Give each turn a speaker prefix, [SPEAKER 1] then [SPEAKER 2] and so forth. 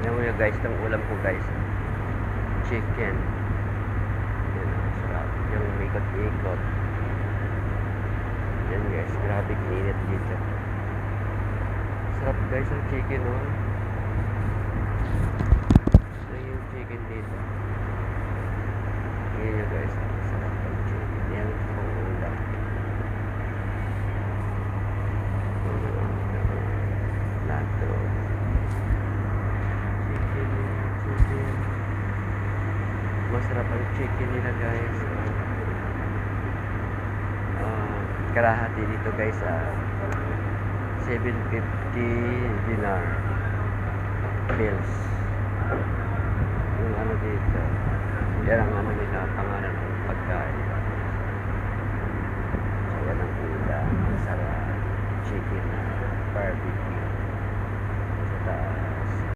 [SPEAKER 1] Yan mo guys, itong ulam ko guys. Chicken. Yan, sarap. Yung ikot-ikot. Yan guys, grabe kinit dito. Sarap guys ang chicken, oh. Yan yung chicken dito. Yan yung guys, sarap ang chicken. Yan ang ulam. Lato. Chicken. Masarap ang chicken nila guys. Kalahati dito guys, 750 dinar bills. Yung ano dito, yan ang ano nila, pangalan ng pagkain. So yan ang ulam, ang sarap, chicken na barbecue.